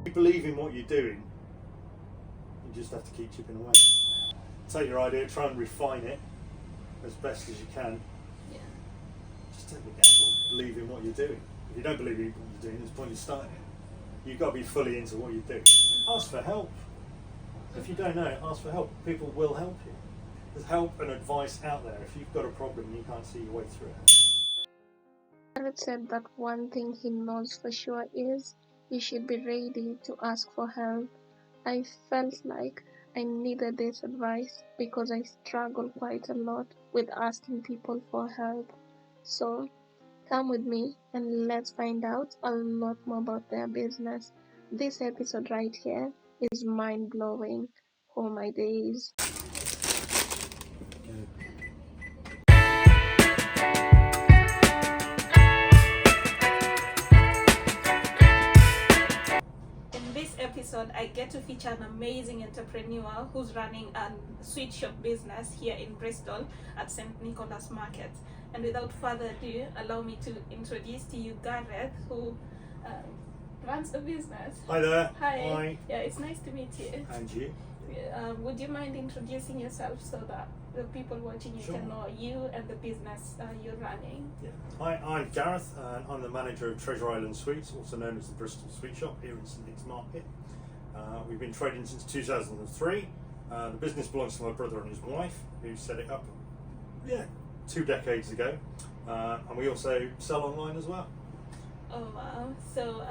you believe in what you're doing, you just have to keep chipping away. Take your idea, try and refine it as best as you can. Yeah. Just take the gamble, believe in what you're doing. If you don't believe in what you're doing, there's point in starting it. You've got to be fully into what you do. Ask for help. If you don't know, ask for help. People will help you. There's help and advice out there. If you've got a problem and you can't see your way through it. Gareth said that one thing he knows for sure is you should be ready to ask for help. I felt like I needed this advice because I struggle quite a lot with asking people for help. So come with me and let's find out a lot more about their business. This episode right here is mind-blowing. Oh my days. In this episode, I get to feature an amazing entrepreneur who's running a sweet shop business here in Bristol at St. Nicholas Market. And without further ado, allow me to introduce to you Gareth, who runs the business. Hi there. Hi. Yeah, it's nice to meet you. And you? Would you mind introducing yourself so that the people watching you Sure. can know you and the business you're running? Yeah. Hi, I'm Gareth, and I'm the manager of Treasure Island Sweets, also known as the Bristol Sweet Shop here in St. Nick's Market. We've been trading since 2003. The business belongs to my brother and his wife, who set it up 2 decades ago. And we also sell online as well. Oh wow! So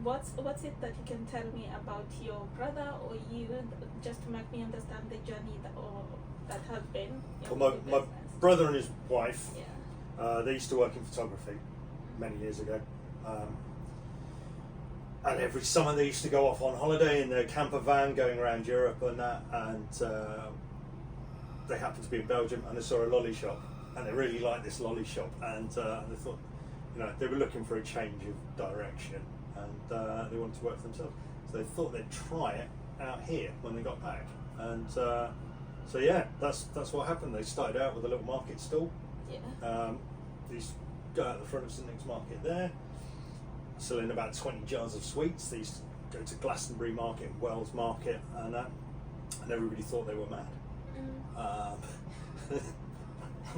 what's it that you can tell me about your brother or you, just to make me understand the journey that has been? Well, my brother and his wife, Yeah. they used to work in photography many years ago. And every summer they used to go off on holiday in their camper van going around Europe and that, and they happened to be in Belgium and they saw a lolly shop and they really liked this lolly shop, and they thought, they were looking for a change of direction, and they wanted to work for themselves. So they thought they'd try it out here when they got back, and so yeah, that's what happened. They started out with a little market stall. Yeah. They used to go out the front of St. Nick's Market there, selling about 20 jars of sweets. They used to go to Glastonbury Market, Wells Market, and everybody thought they were mad.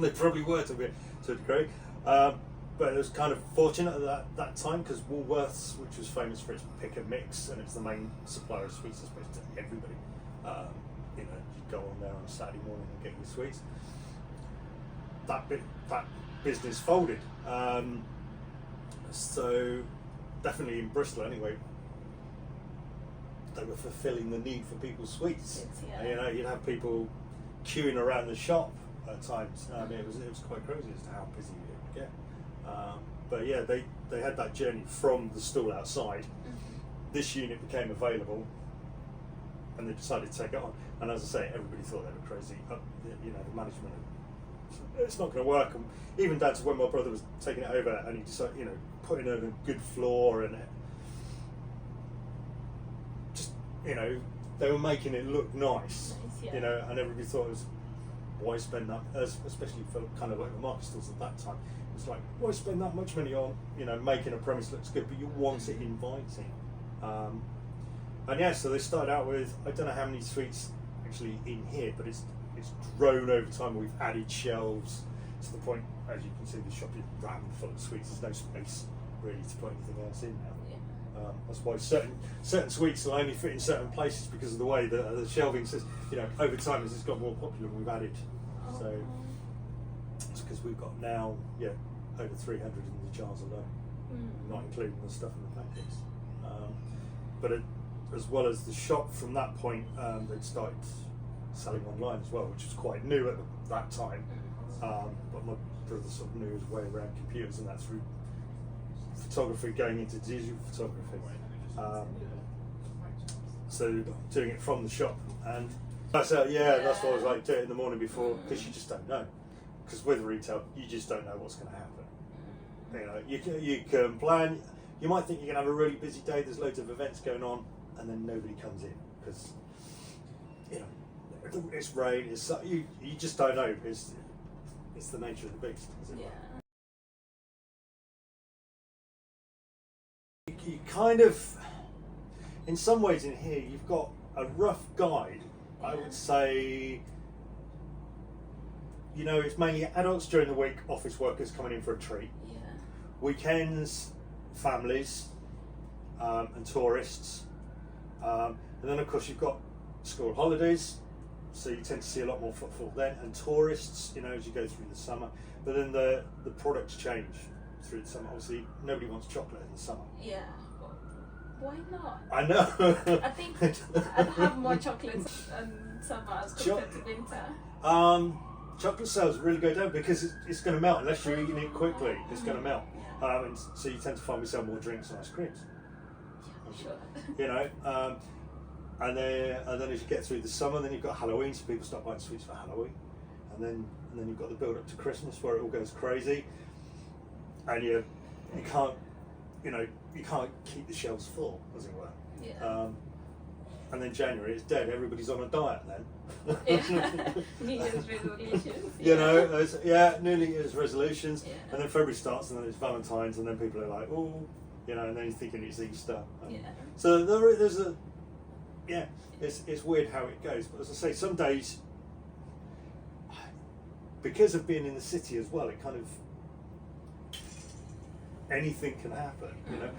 They probably were to a degree. But it was kind of fortunate at that time, because Woolworths, which was famous for its pick and mix, and it's the main supplier of sweets, I suppose, to everybody. You go on there on a Saturday morning and get your sweets. That business folded. So definitely in Bristol anyway, they were fulfilling the need for people's sweets. Yeah. You'd have people queuing around the shop at times. It was quite crazy as to how busy it would get. But yeah, they had that journey from the stall outside. Mm-hmm. This unit became available, and they decided to take it on. And as I say, everybody thought they were crazy. The management, it's not going to work. And even down to when my brother was taking it over, and he decided, putting in a good floor, and just, they were making it look nice. Yeah. And everybody thought it was, why spend that, especially for kind of like the market stalls at that time. It's like, why spend that much money on, making a premise looks good, but you want it inviting. And yeah, so they started out with, I don't know how many sweets actually in here, but it's grown over time. We've added shelves to the point, as you can see, the shop is rammed full of sweets. There's no space really to put anything else in now. Yeah. That's why certain sweets will only fit in certain places because of the way the shelving says. Over time as it's got more popular, we've added. So it's because we've got now, over 300 in the jars alone, not including the stuff in the packets. But as well as the shop, from that point, they'd started selling online as well, which was quite new at that time. But my brother sort of knew his way around computers and that through photography, going into digital photography. So doing it from the shop, and that's what I was like, do it in the morning before, because you just don't know. Because with retail, you just don't know what's going to happen. You can plan. You might think you're going to have a really busy day. There's loads of events going on, and then nobody comes in because it's rain. You just don't know. It's the nature of the beast, isn't it? You kind of, in some ways in here you've got a rough guide. I would say, you know, it's mainly adults during the week, office workers coming in for a treat. Yeah. Weekends, families, and tourists. And then of course you've got school holidays, so you tend to see a lot more footfall then, and tourists, you know, as you go through the summer. But then the products change through the summer. Obviously nobody wants chocolate in the summer. Yeah. Why not? I know. I think I'd have more chocolates in summer as compared to winter. Chocolate sales really go down because it's going to melt unless you're eating it quickly. It's going to melt, and so you tend to find we sell more drinks and ice creams. Yeah, sure. You know, and then as you get through the summer, then you've got Halloween, so people start buying sweets for Halloween, and then you've got the build up to Christmas where it all goes crazy, and you can't, you know, you can't keep the shelves full, as it were. Yeah. And then January, it's dead. Everybody's on a diet then. Yeah. New Year's resolutions. You know, New Year's resolutions, Yeah. and then February starts, and then it's Valentine's, and then people are like, oh, you know, and then you're thinking it's Easter. Yeah. So there's a, yeah, it's weird how it goes. But as I say, some days, because of being in the city as well, it kind of, anything can happen, you know.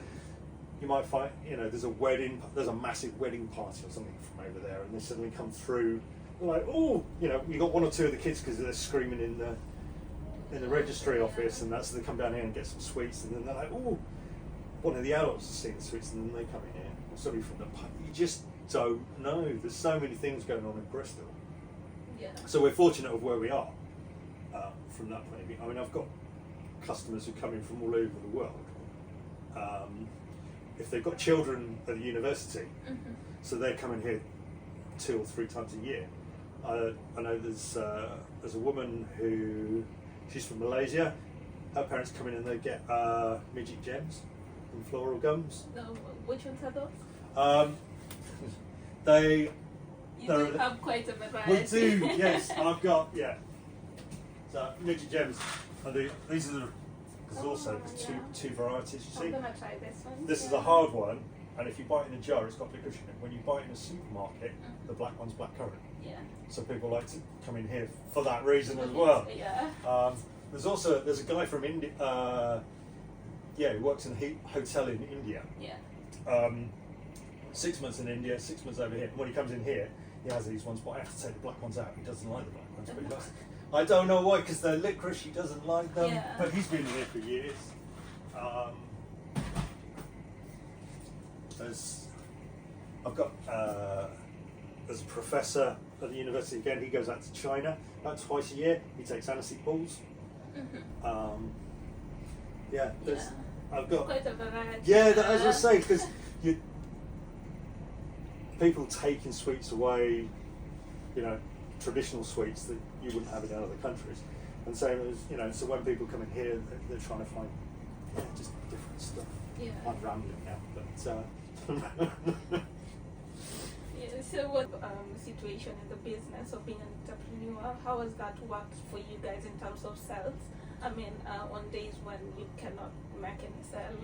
You might find, you know, there's a massive wedding party or something from over there, and they suddenly come through, they're like, oh, you know, you got one or two of the kids because they're screaming in the registry office, and that's so they come down here and get some sweets, and then they're like, oh, one of the adults has seen the sweets, and then they come in here, or somebody from the pub. You just don't know. There's so many things going on in Bristol. Yeah. So we're fortunate of where we are from that point of view. I mean, I've got customers who come in from all over the world. If they've got children at the university, so they're coming here 2 or 3 times a year. I know there's a woman who, she's from Malaysia. Her parents come in and they get midget gems and floral gums. No, which ones are those? They. You do have quite a variety. We do, yes. I've got, yeah. So midget gems. These are the. There's also two varieties. You see. I'm gonna try this one. This is a hard one, and if you buy it in a jar, it's got licorice in it. When you buy it in a supermarket, the black one's blackcurrant. Yeah. So people like to come in here for that reason as well. Yeah. There's a guy from India. He works in a hotel in India. Yeah. 6 months in India, 6 months over here. And when he comes in here, he has these ones, but I have to take the black ones out. He doesn't like the black ones, but he likes. I don't know why, because they're licorice. He doesn't like them, Yeah. but he's been here for years. I've got there's a professor at the university again. He goes out to China about twice a year. He takes aniseed balls. I've got quite a variety. Yeah, as I say, because people taking sweets away, you know, traditional sweets that you wouldn't have in other countries, and same as, you know, so when people come in here, they're trying to find just different stuff. Yeah. I'm rambling now, but Yeah, so what situation in the business of being an entrepreneur, how has that worked for you guys in terms of sales? I mean, on days when you cannot make any sales?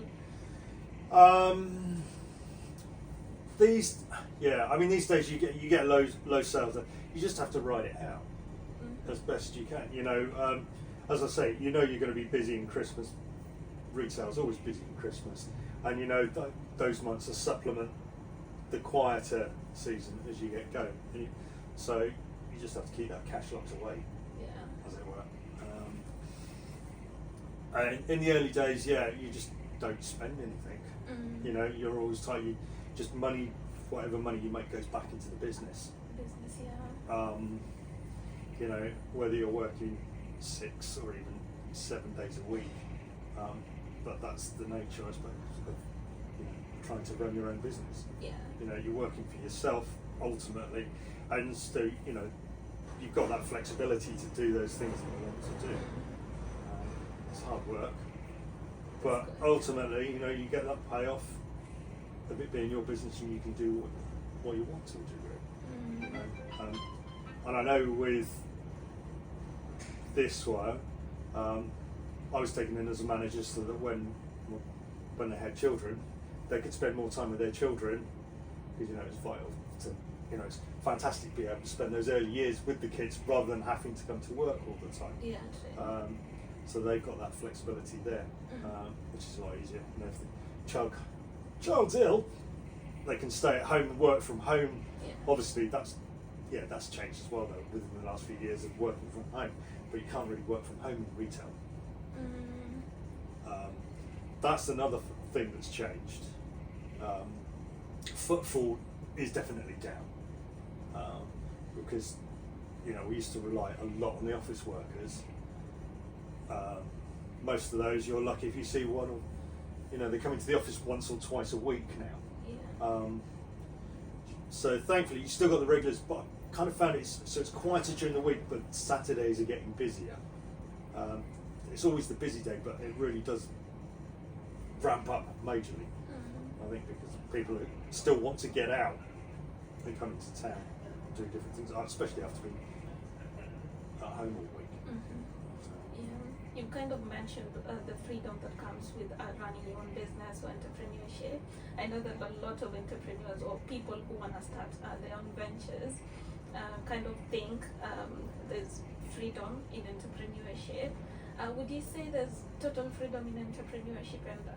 These days you get low sales. You just have to ride it out as best you can. You know, as I say, you know you're going to be busy in Christmas. Retail's always busy in Christmas, and you know those months are supplement the quieter season as you get going. So you just have to keep that cash locked away, as it were. And in the early days, you just don't spend anything. You know, you're always tight. Just money, whatever money you make goes back into the business. You know, whether you're working 6 or even 7 days a week, but that's the nature, I suppose, of, you know, trying to run your own business. Yeah. You know, you're working for yourself ultimately, and so, you know, you've got that flexibility to do those things that you want to do. It's hard work, but ultimately, you know, you get that payoff of it being your business, and you can do what you want to do, really. You know? And I know with this one, I was taken in as a manager so that when they had children, they could spend more time with their children because it's vital to, it's fantastic to be able to spend those early years with the kids rather than having to come to work all the time. Yeah, true. So they've got that flexibility there, which is a lot easier. If the child's ill, they can stay at home and work from home. Yeah. Obviously, that's changed as well though within the last few years of working from home. But you can't really work from home in retail. That's another thing that's changed. Footfall is definitely down because we used to rely a lot on the office workers. Most of those, you're lucky if you see one, or they come into the office once or twice a week now. Yeah. So thankfully, you still got the regulars, but I kind of found it's quieter during the week, but Saturdays are getting busier. It's always the busy day, but it really does ramp up majorly. I think because people who still want to get out and come into town and do different things, especially after being at home all week. You kind of mentioned the freedom that comes with running your own business or entrepreneurship. I know that a lot of entrepreneurs or people who want to start their own ventures kind of think there's freedom in entrepreneurship. Would you say there's total freedom in entrepreneurship, and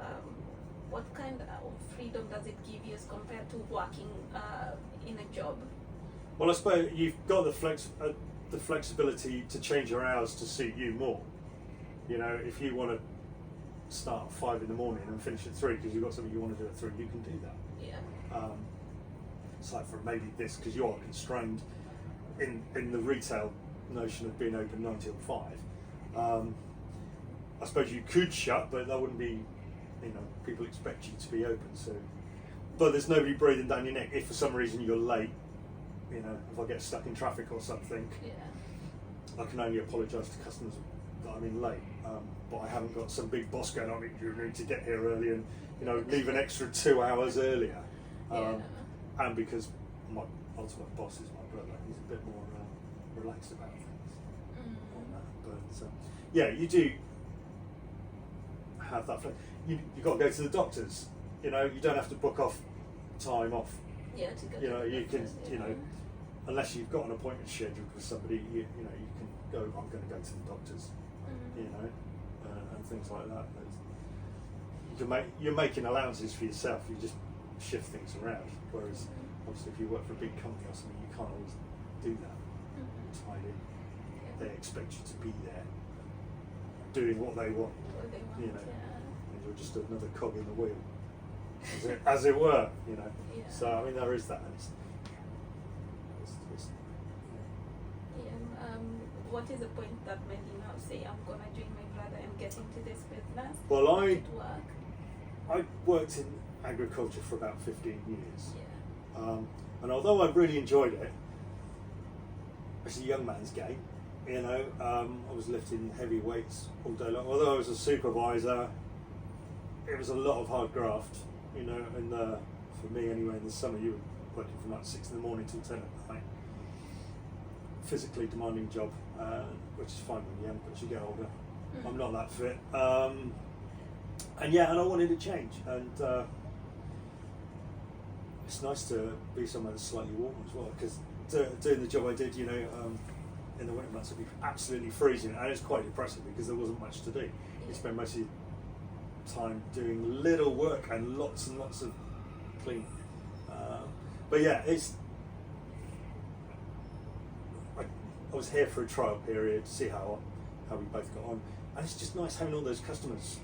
what kind of freedom does it give you as compared to working in a job? Well, I suppose you've got the flexibility to change your hours to suit you more. If you want to start at 5 in the morning and finish at 3 because you've got something you want to do at 3, you can do that. Yeah. Aside from maybe this, because you are constrained in the retail notion of being open 9 till 5. I suppose you could shut, but that wouldn't be, people expect you to be open. So, but there's nobody breathing down your neck if for some reason you're late. If I get stuck in traffic or something, I can only apologise to customers that I'm in late. But I haven't got some big boss going on. You need to get here early and leave an extra 2 hours earlier. And because my ultimate boss is my brother, he's a bit more relaxed about things. But you do have that. You've got to go to the doctors. You don't have to book off time off. Yeah, to go You can. Unless you've got an appointment scheduled with somebody, you can go. I'm going to go to the doctors. And things like that. You're making allowances for yourself. You just shift things around. Whereas, obviously, if you work for a big company or something, you can't always do that. Tied in. They expect you to be there, doing what they want. And you're just another cog in the wheel, as it were. So there is that. What is the point that made you now say, I'm going to join my brother and get into this business? Well, I worked in agriculture for about 15 years. Yeah. And although I really enjoyed it, it's a young man's game. I was lifting heavy weights all day long. Although I was a supervisor, it was a lot of hard graft. And for me anyway, in the summer you were working from like 6 in the morning till 10 at night. Physically demanding job, which is fine when you're young, but as you get older, I'm not that fit. And I wanted to change, and it's nice to be somewhere that's slightly warmer as well, because doing the job I did, in the winter months it'd be absolutely freezing, and it's quite depressing because there wasn't much to do. You spend most of your time doing little work and lots of cleaning. I was here for a trial period to see how we both got on, and it's just nice having all those customers.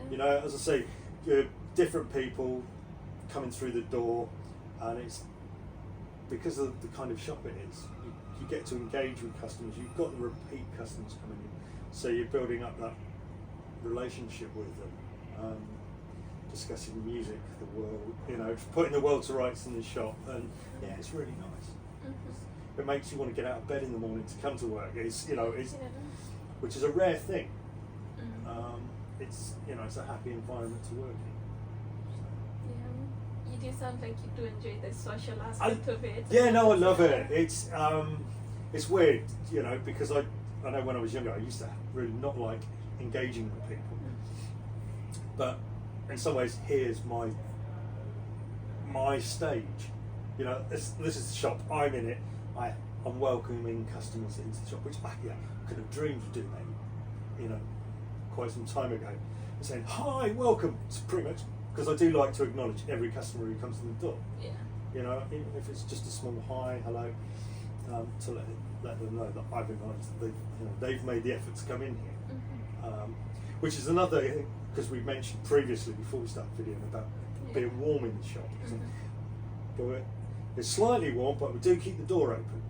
Yeah. As I say, you're different people coming through the door, and it's because of the kind of shop it is. You get to engage with customers. You've got the repeat customers coming in, so you're building up that relationship with them, discussing music, the world, putting the world to rights in the shop, and it's really nice. It makes you want to get out of bed in the morning to come to work. It's which is a rare thing. It's a happy environment to work in. Yeah, you do sound like you do enjoy the social aspect of it. Yeah, no, I love it. It's weird, because I know when I was younger I used to really not like engaging with people, but in some ways here's my stage. You know, this is the shop. I'm in it. I'm welcoming customers into the shop, which I could have dreamed of doing that, you know, quite some time ago. And saying, "Hi, welcome." It's pretty much because I do like to acknowledge every customer who comes to the door. Yeah. You know, even if it's just a small hi, hello, to let them know that I've acknowledged that they've made the effort to come in here. Mm-hmm. Which is another, because we mentioned previously before we started videoing about being warm in the shop. But it's slightly warm, but we do keep the door open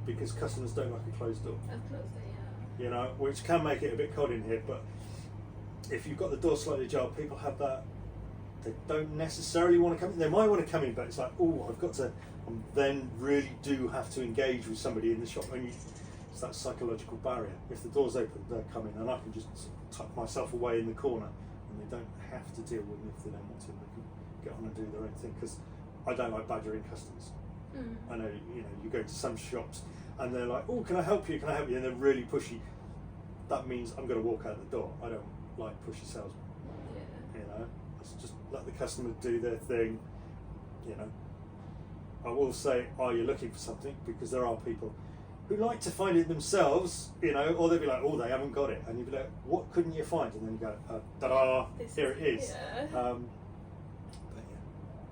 because customers don't like a closed door. I've closed it, yeah. You know, which can make it a bit cold in here. But if you've got the door slightly ajar, people have that. They don't necessarily want to come in. They might want to come in, but it's like, oh, I've got to. Then really do have to engage with somebody in the shop. And it's that psychological barrier. If the door's open, they're coming, and I can just tuck myself away in the corner, and they don't have to deal with me if they don't want to. They can get on and do their own thing because I don't like badgering customers. I know, you go to some shops and they're like, "Oh, can I help you? Can I help you?" And they're really pushy. That means I'm going to walk out the door. I don't like pushy salesmen. Yeah. You know, let's just let the customer do their thing. You know, I will say, "Are you looking for something?" Because there are people who like to find it themselves. You know, or they'll be like, "Oh, they haven't got it," and you'll be like, "What couldn't you find?" And then you go, "Ta-da! Here it is." Yeah. But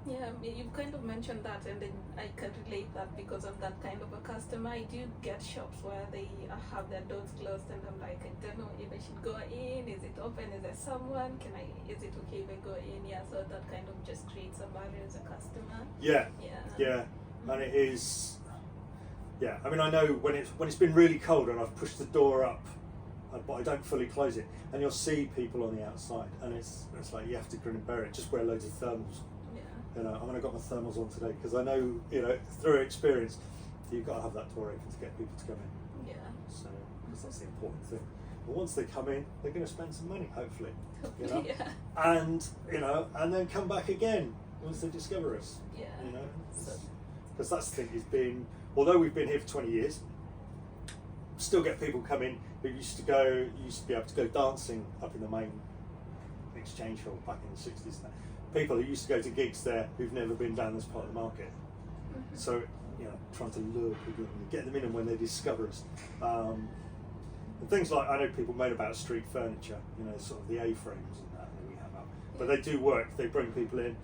Yeah, you've kind of mentioned that, and then I can relate that because of that kind of a customer. I do get shops where they have their doors closed, and I'm like, I don't know if I should go in. Is it open? Is there someone? Is it okay if I go in? Yeah, so that kind of just creates a barrier as a customer. Yeah. And it is. Yeah, I mean, I know when it's been really cold and I've pushed the door up, but I don't fully close it, and you'll see people on the outside, and it's like you have to grin and bear it. Just wear loads of thermals. You know, I got my thermals on today because I know, through experience, you've got to have that door open to get people to come in. Yeah. So, because that's the important thing. But once they come in, they're going to spend some money, hopefully. Yeah. And and then come back again once they discover us. Yeah. Because that's the thing. Although we've been here for 20 years, still get people come in who used to be able to go dancing up in the main exchange hall back in the 60s. People who used to go to gigs there who've never been down this part of the market. So, trying to lure people in, get them in, and when they discover us. And things like, I know people moan about street furniture, sort of the A-frames and that we have out. But they do work, they bring people in.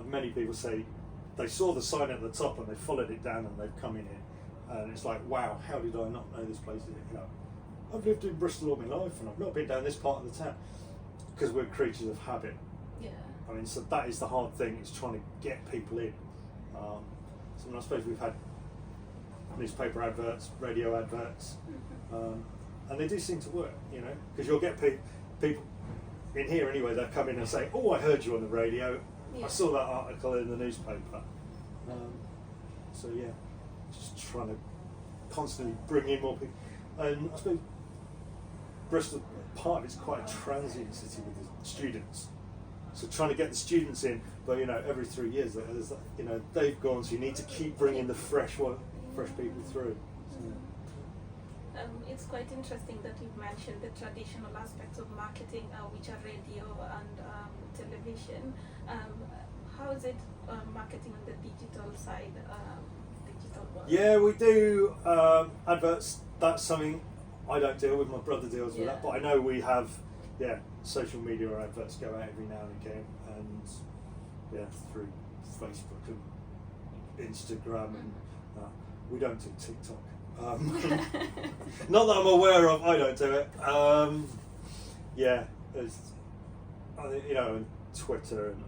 Many people say they saw the sign at the top and they followed it down and they've come in here. And it's like, wow, how did I not know this place? I've lived in Bristol all my life and I've not been down this part of the town. Because we're creatures of habit. Yeah. I mean, so that is the hard thing, is trying to get people in. I suppose we've had newspaper adverts, radio adverts, and they do seem to work, because you'll get people in here anyway that come in and say, "Oh, I heard you on the radio, I saw that article in the newspaper." So yeah, just trying to constantly bring in more people. And I suppose Bristol, part of it's quite a transient city with the students. So trying to get the students in, but every 3 years, there's they've gone. So you need to keep bringing the fresh people through. So. It's quite interesting that you've mentioned the traditional aspects of marketing, which are radio and television. How is it marketing on the digital side? Digital world? Yeah, we do adverts. That's something I don't deal with. My brother deals with that, but I know we have. Yeah, social media adverts go out every now and again, and through Facebook and Instagram, and we don't do TikTok. Not that I'm aware of. I don't do it. There's, and Twitter and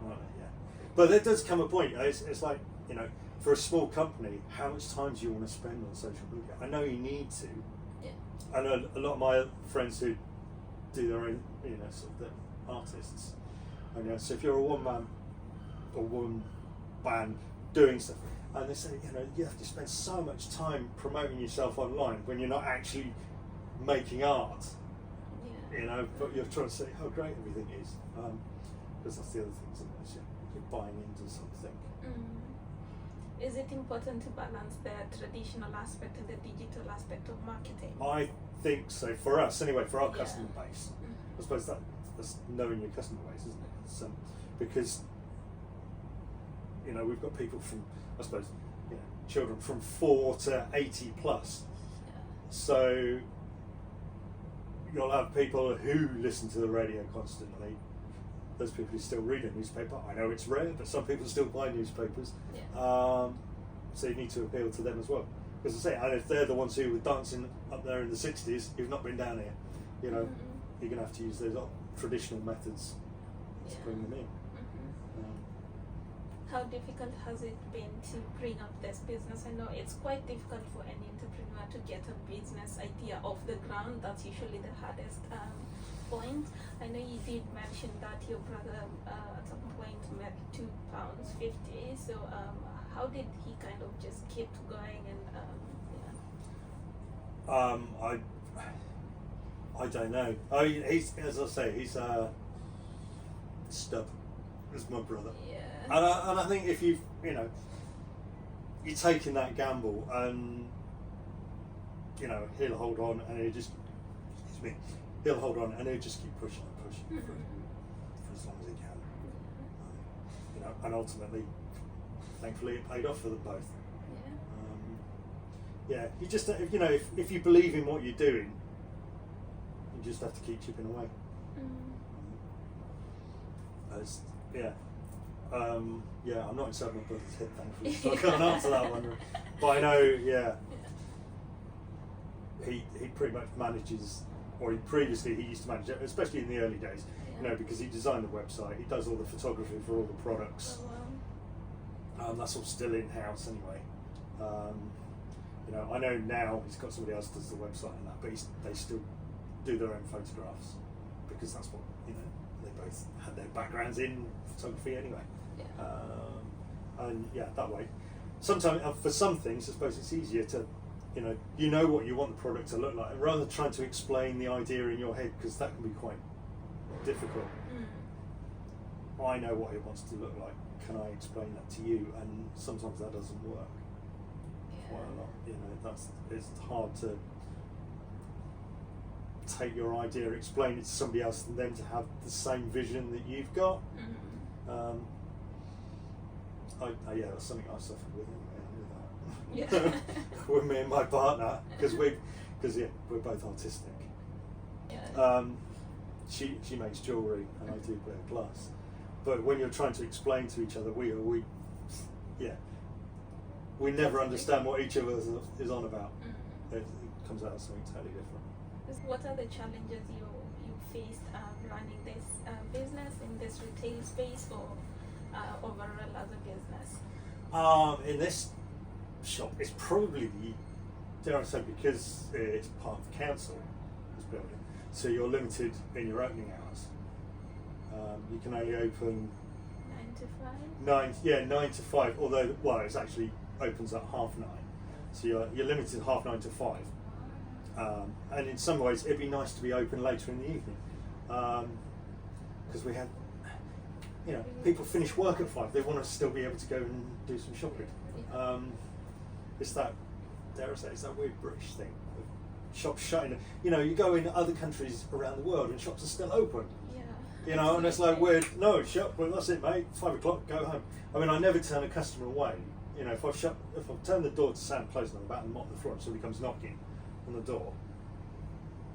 but there does come a point. It's like for a small company, how much time do you want to spend on social media? I know you need to. Yeah. I know a lot of my friends who do their own, sort of the artists. And so if you're a one-man or one band doing stuff, and they say, you have to spend so much time promoting yourself online when you're not actually making art. Yeah. But you're trying to say how great everything is. Because that's the other thing, isn't it? You're buying into something. Is it important to balance the traditional aspect and the digital aspect of marketing? I think so. For us, anyway, for our customer base. I suppose that's knowing your customer base, isn't it? Because you know, we've got people from, I suppose, you know, children from 4 to 80 plus. So you'll have people who listen to the radio constantly. There's people who still read a newspaper. I know it's rare, but some people still buy newspapers. So you need to appeal to them as well. Because I say, and if they're the ones who were dancing up there in the 60s, who've not been down here, you know, you're going to have to use those traditional methods to bring them in. How difficult has it been to bring up this business? I know it's quite difficult for any entrepreneur to get a business idea off the ground. That's usually the hardest point. I know you did mention that your brother at some point made £2.50. So how did he kind of just keep going and I don't know. He's, as I say, he's stubborn. As my brother. And I think if you're taking that gamble, and you know, he'll hold on, and he'll just, he'll hold on, and he'll just keep pushing and pushing for as long as he can. You know, and ultimately, thankfully, it paid off for them both. You just, you know, if you believe in what you're doing, you just have to keep chipping away. I'm not inside my brother's head, thankfully, so I can't answer that one. But I know, he pretty much manages, or previously he used to manage it, especially in the early days, you know, because he designed the website, he does all the photography for all the products. That's all still in-house anyway. You know, I know now he's got somebody else does the website and that, but they still do their own photographs, because that's what, you know, they both had their backgrounds in photography anyway. And that way, sometimes for some things, I suppose it's easier to, you know what you want the product to look like, and rather than trying to explain the idea in your head, because that can be quite difficult. I know what it wants to look like. Can I explain that to you? And sometimes that doesn't work quite a lot. You know, it's hard to take your idea, explain it to somebody else, and then to have the same vision that you've got. That's something I suffered with anyway. With me and my partner, because we're both artistic. She makes jewellery and I do wear glass. But when you're trying to explain to each other, we never understand what each of us is on about. It comes out as something totally different. What are the challenges you faced running this business in this retail space, or overall as a business? In this shop, it's probably dare I say, because it's part of the council, this building, so you're limited in your opening hours. You can only open 9 to 5. 9 to 5. Although, it actually opens at 9:30. So you're limited 9:30 to 5. And in some ways, it'd be nice to be open later in the evening, because we have, people finish work at 5. They want to still be able to go and do some shopping. It's that, dare I say, it's that weird British thing of shops shutting. You go in other countries around the world and shops are still open. And it's like weird. No, shut. Well, that's it, mate. 5 o'clock, go home. I mean, I never turn a customer away. If I've turned the door to sound closed and I'm about to mop the floor and somebody comes knocking on the door,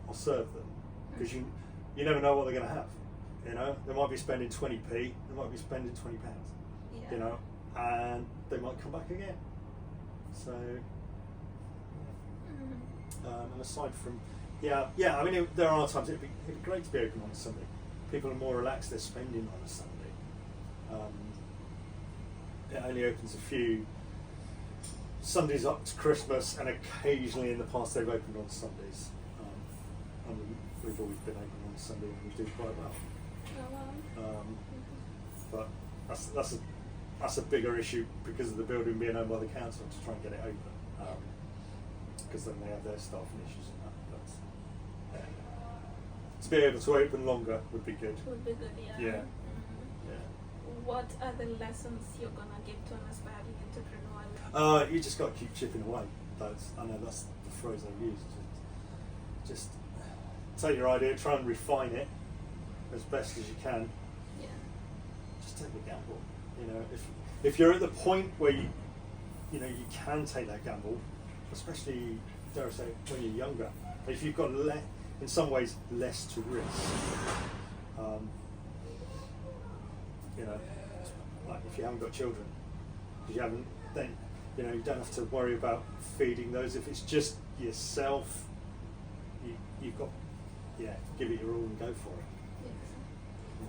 I'll serve them, because you never know what they're going to have. They might be spending 20p, they might be spending £20. And they might come back again. So, and aside from, I mean, there are times it'd be great to be open on a Sunday. People are more relaxed; they're spending on a Sunday. It only opens a few Sundays up to Christmas, and occasionally in the past they've opened on Sundays. And we've always been open on Sunday, and we do quite well. But that's a bigger issue because of the building being owned by the council, to try and get it open, because then they have their staffing issues and that. But to be able to open longer would be good. Would be good, yeah. What are the lessons you're gonna give to an aspiring entrepreneur? You just got to keep chipping away. I know that's the phrase I've used. Just take your idea, try and refine it as best as you can. Just take the gamble. if you're at the point where you can take that gamble, especially, dare I say, when you're younger, if you've got in some ways less to risk. Like if you haven't got children, because you haven't, then you don't have to worry about feeding those. If it's just yourself, you've got give it your all and go for it.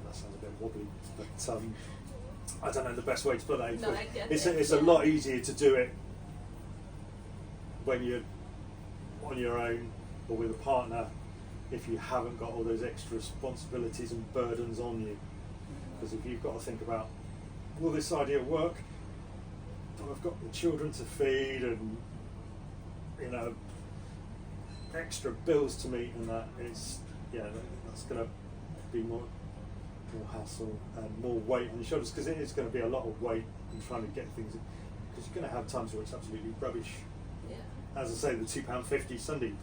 That sounds a bit wobbly, but I don't know the best way to put that. No, I get it's it. a lot easier to do it when you're on your own or with a partner, if you haven't got all those extra responsibilities and burdens on you. Because if you've got to think about, will this idea work? But I've got the children to feed and extra bills to meet, and that's going to be more hassle and more weight on your shoulders, because it is going to be a lot of weight in trying to get things, because you're going to have times where it's absolutely rubbish. As I say, the £2.50 Sunday,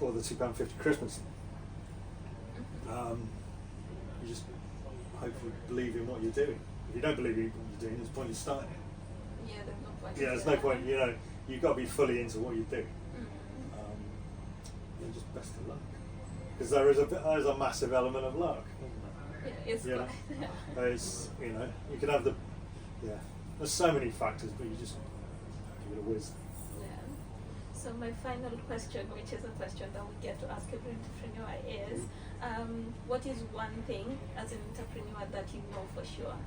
or the £2.50 Christmas. You just hopefully believe in what you're doing. If you don't believe in what you're doing, there's point in starting it. There's no point. There's no point. You've got to be fully into what you do. Just best of luck, because there's a massive element of luck. It's you can have there's so many factors, but you just give it a whiz. So my final question, which is a question that we get to ask every entrepreneur, is what is one thing as an entrepreneur that you know for sure?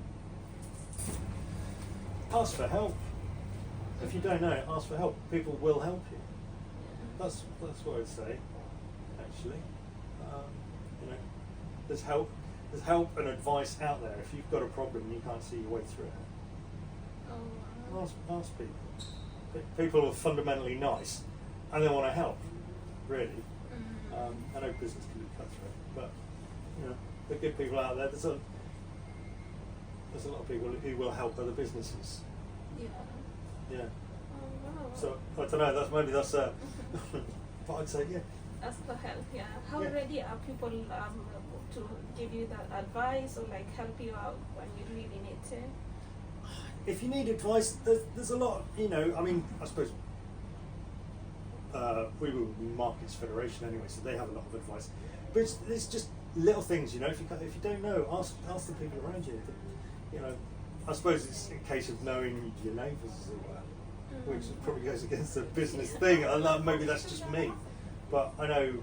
Ask for help. If you don't know, ask for help. People will help you. That's what I'd say, actually. There's help and advice out there. If you've got a problem and you can't see your way through it, ask people. People are fundamentally nice, and they want to help. Really, I know business can be cutthroat, but the good people out there. There's a lot of people who will help other businesses. Yeah. So I don't know. That's but I'd say Ask for help. How ready are people to give you that advice or help you out when you really need to? If you need advice, there's a lot. I suppose we were Markets Federation anyway, so they have a lot of advice. But it's just little things. If you don't know, ask the people around you. I suppose it's a case of knowing your neighbours, as it were, which probably goes against the business thing. Maybe that's just me, but I know,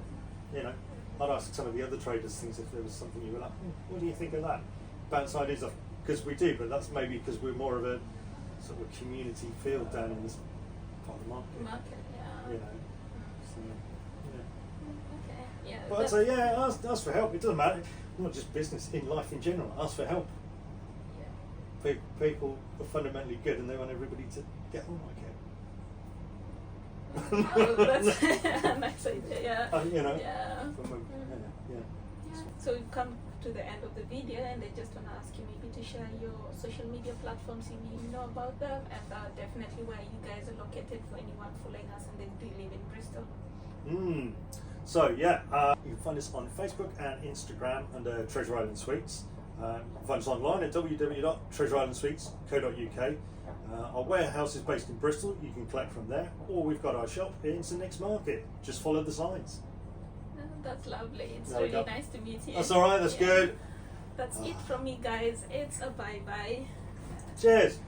I'd ask some of the other traders things if there was something you were like, what do you think of that? Bounce ideas off, because we do, but that's maybe because we're more of a sort of community field down in this part of the market. But I'd say, ask for help. It doesn't matter. Not just business, in life in general. Ask for help. People are fundamentally good, and they want everybody to get on like it. That's a nice idea. So we've come to the end of the video, and I just want to ask you maybe to share your social media platforms if you know about them, and definitely where you guys are located for anyone following us and they do live in Bristol. So you can find us on Facebook and Instagram under Treasure Island Sweets. You can find us online at www.treasureislandsweets.co.uk. Our warehouse is based in Bristol. You can collect from there, or we've got our shop in St Nick's Market. Just follow the signs. That's lovely. It's really nice to meet you. That's all right. That's good. That's it from me, guys. It's a bye-bye. Cheers.